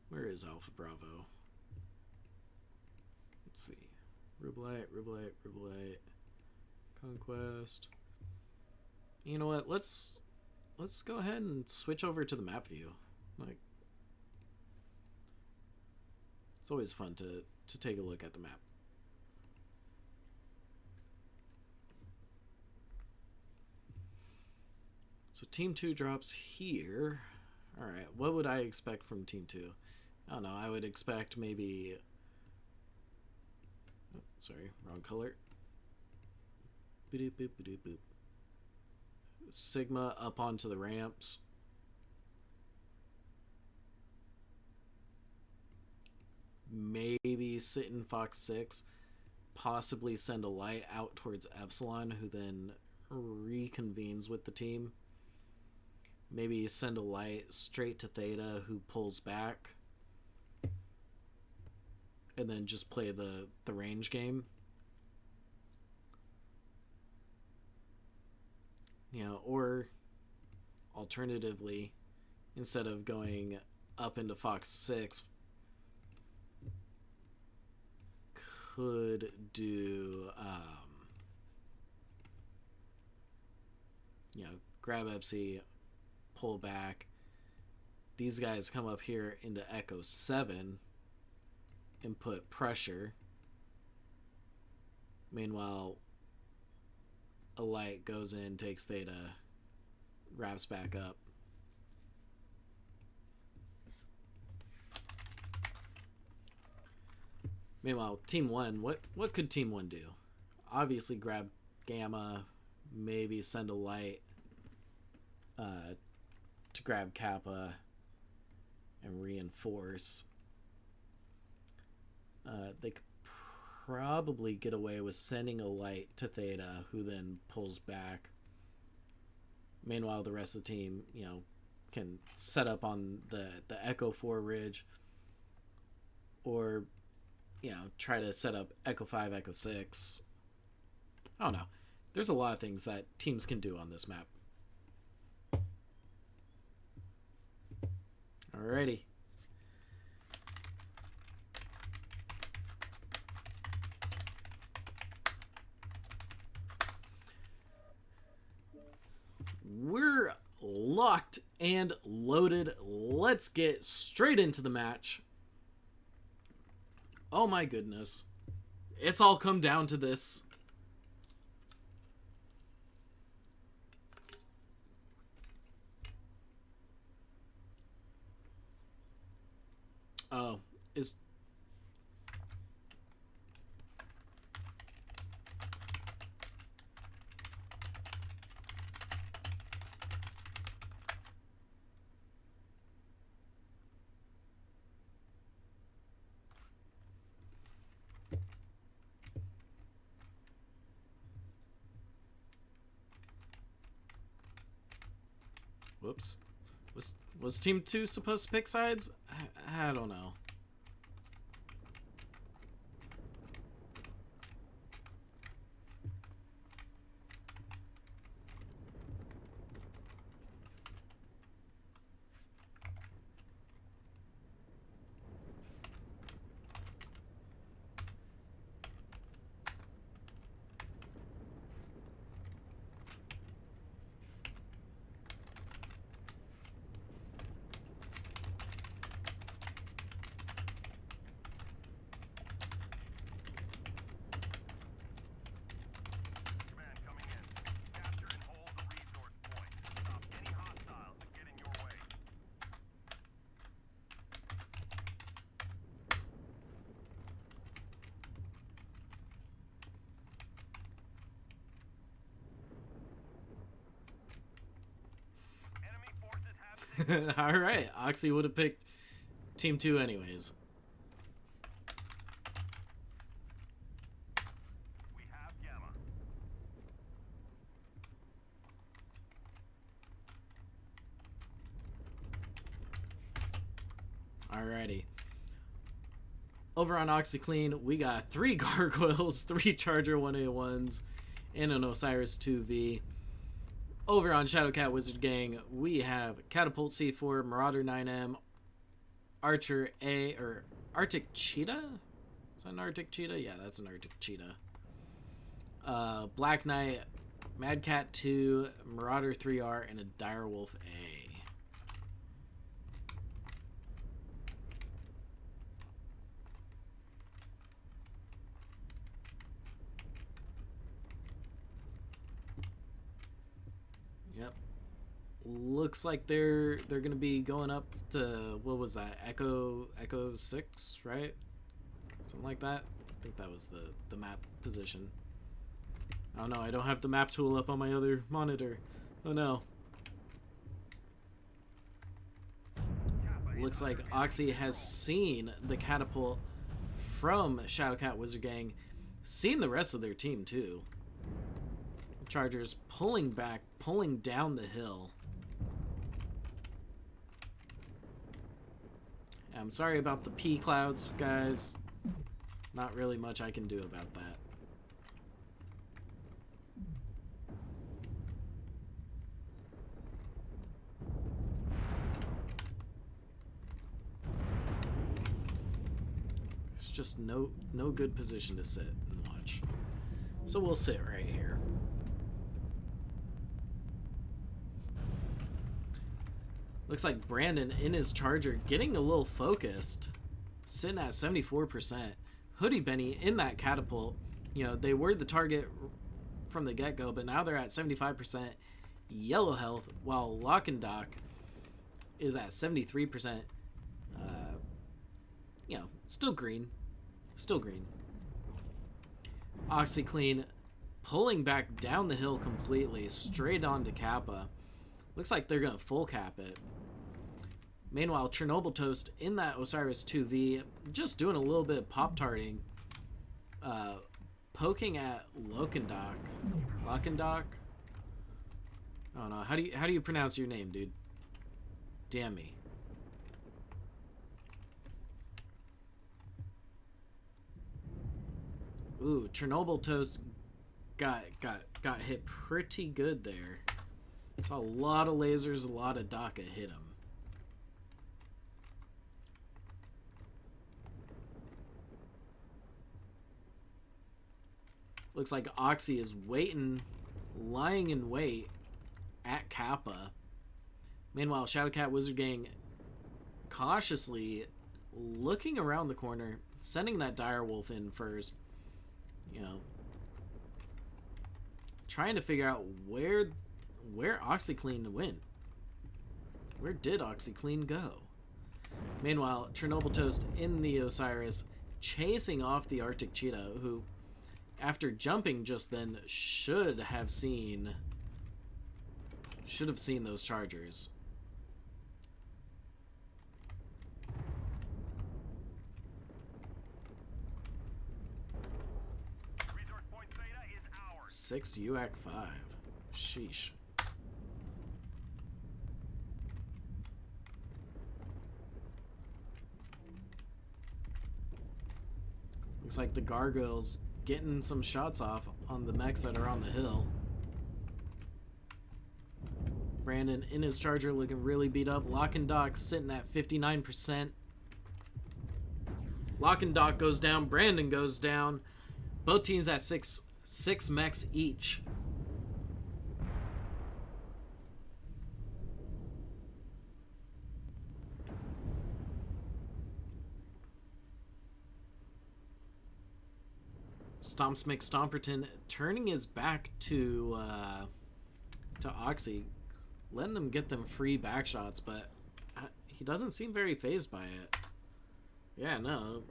Where is Alpha Bravo? Let's see. Rubelite, Conquest. You know what? Let's go ahead and switch over to the map view. Like, it's always fun to take a look at the map. So Team 2 drops here. Alright, what would I expect from Team 2? I don't know, I would expect maybe... Oh, sorry, wrong color. Boop, boop, boop, boop. Sigma up onto the ramps. Maybe sit in Fox 6. Possibly send a light out towards Epsilon, who then reconvenes with the team. Maybe send a light straight to Theta, who pulls back. And then just play the range game. You know, or alternatively, instead of going up into Fox 6, could do, you know, grab Epsi, pull back. These guys come up here into Echo 7 and put pressure. Meanwhile, a light goes in, takes Theta, wraps back up. Meanwhile, Team 1, what could Team 1 do? Obviously grab Gamma, maybe send a light to grab Kappa and reinforce. They could probably get away with sending a light to Theta, who then pulls back. Meanwhile, the rest of the team, you know, can set up on the Echo 4 ridge, or, you know, try to set up Echo 5, Echo 6. I don't know. There's a lot of things that teams can do on this map. Alrighty. We're locked and loaded. Let's get straight into the match. Oh my goodness. It's all come down to this. Oh, is... Whoops. Was Team 2 supposed to pick sides? I don't know. Command coming in. Capture and hold the resource point. Stop any hostiles that get in your way. Enemy forces have signal. Alright, Oxii would have picked Team 2 anyways. Alrighty. Over on OxyClean, we got 3 Gargoyles, 3 Charger 1A1s, and an Osiris 2V. Over on Shadowcat Wizard Gang, we have Catapult C4, Marauder 9M, Archer A, or Arctic Cheetah? Is that an Arctic Cheetah? Yeah, that's an Arctic Cheetah. Black Knight, Mad Cat 2, Marauder 3R, and a Direwolf A. Yep. Looks like they're gonna be going up to, what was that? Echo 6, right? Something like that. I think that was the map position. Oh no, I don't have the map tool up on my other monitor. Oh no. Looks like Oxii has seen the catapult from Shadowcat Wizard Gang, seen the rest of their team too. Chargers pulling back, pulling down the hill. I'm sorry about the P clouds, guys. Not really much I can do about that. It's just no good position to sit and watch. So we'll sit right here. Looks like Brandon in his Charger getting a little focused, sitting at 74%. Hoodie Benny in that catapult. You know, they were the target from the get-go, but now they're at 75% yellow health, while Lock and Dock is at 73%. You know, still green. Still green. OxyClean pulling back down the hill completely, straight onto Kappa. Looks like they're going to full cap it. Meanwhile, Chernobyl Toast in that Osiris 2V, just doing a little bit of pop-tarting. Poking at Lokendock. Lokendock? I don't know. How do you pronounce your name, dude? Damn me. Ooh, Chernobyl Toast got hit pretty good there. Saw a lot of lasers, a lot of DACA hit him. Looks like Oxii is waiting, lying in wait at Kappa. Meanwhile, Shadowcat Wizard Gang cautiously looking around the corner, sending that Direwolf in first. You know, trying to figure out where OxyClean went. Where did OxyClean go? Meanwhile, Chernobyl Toast in the Osiris, chasing off the Arctic Cheetah, who, after jumping just then, should have seen those Chargers. Resource point Theta is ours. 6 UAC 5. Sheesh. Looks like the Gargoyles getting some shots off on the mechs that are on the hill. Brandon in his Charger looking really beat up. Lock and Dock sitting at 59%. Lock and Dock goes down. Brandon goes down. Both teams at six mechs each. Stomps McStomperton turning his back to Oxii, letting them get them free back shots, but he doesn't seem very fazed by it. Yeah, no,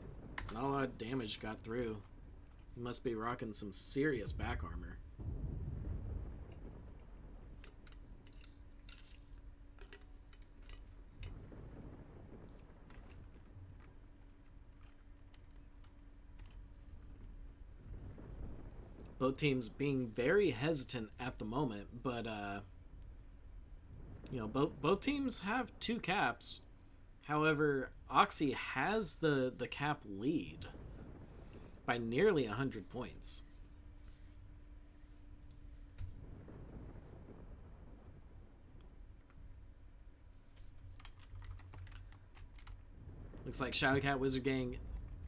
not a lot of damage got through. He must be rocking some serious back armor. Both teams being very hesitant at the moment, but you know, both teams have 2 caps. However, Oxii has the cap lead by nearly 100 points. Looks like Shadowcat Wizard Gang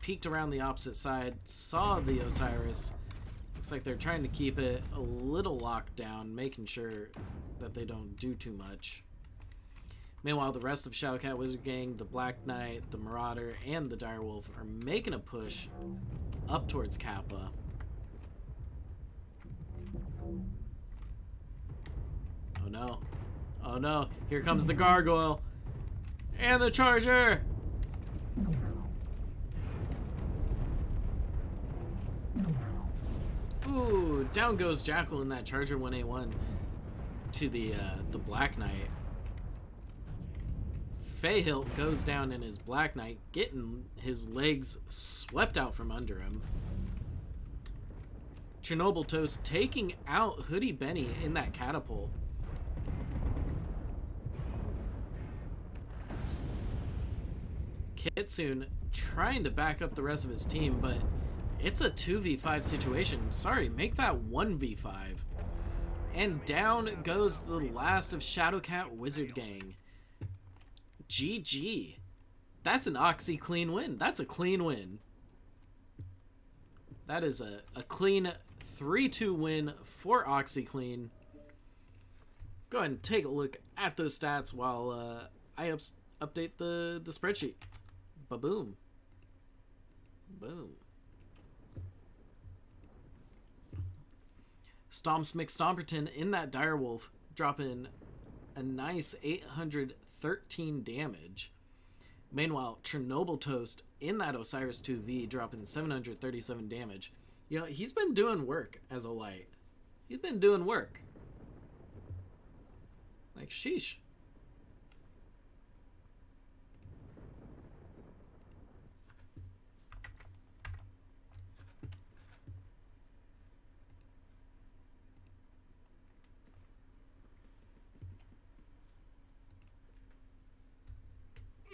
peeked around the opposite side, saw the Osiris. Looks like they're trying to keep it a little locked down, making sure that they don't do too much. Meanwhile, the rest of Shadowcat Wizard Gang, the Black Knight, the Marauder, and the Direwolf are making a push up towards Kappa. Oh no. Oh no. Here comes the Gargoyle. And the Charger! Ooh, down goes Jackal in that Charger 1A1 to the Black Knight. Fayhilt goes down in his Black Knight, getting his legs swept out from under him. Chernobyl Toast taking out Hoodie Benny in that catapult. Kitsune trying to back up the rest of his team, but it's a 2v5 situation. Sorry, make that 1v5. And down goes the last of Shadowcat Wizard Gang. GG. That's an Oxii clean win. That's a clean win. That is a clean 3-2 win for Oxii Clean. Go ahead and take a look at those stats while I update the spreadsheet. Ba-boom. Boom. Stomps McStomperton in that Direwolf, dropping a nice 813 damage. Meanwhile, Chernobyl Toast in that Osiris 2V, dropping 737 damage. You know, he's been doing work as a light. He's been doing work. Like, sheesh.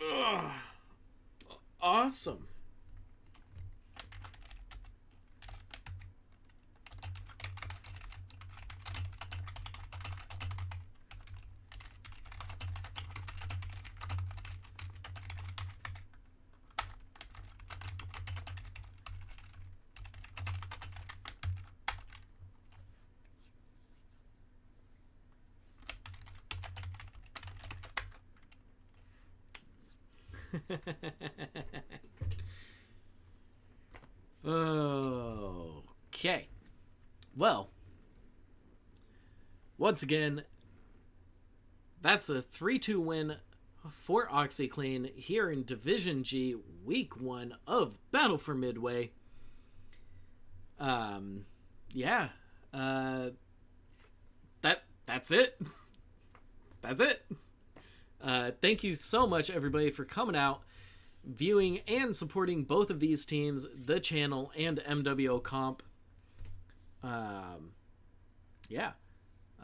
Ugh. Awesome. Okay. Well, once again, that's a 3-2 win for Oxii Clean here in Division G, Week 1 of Battle for Midway. Yeah. That's it. That's it. Thank you so much, everybody, for coming out, viewing, and supporting both of these teams, the channel and MWOComp. Yeah.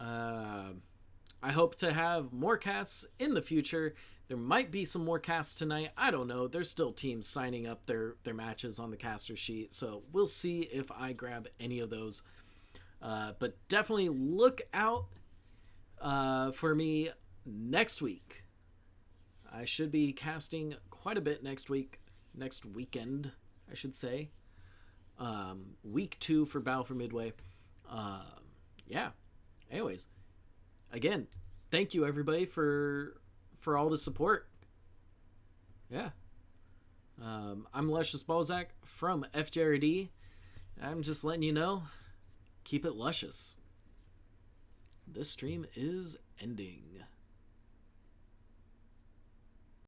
I hope to have more casts in the future. There might be some more casts tonight. I don't know. There's still teams signing up their matches on the caster sheet, so we'll see if I grab any of those. But definitely look out for me next week. I should be casting quite a bit next weekend, I should say. Week 2 for Battle for Midway. Yeah. Anyways, again, thank you everybody for all the support. Yeah. I'm Luscious Balzac from FJRD. I'm just letting you know, keep it luscious. This stream is ending.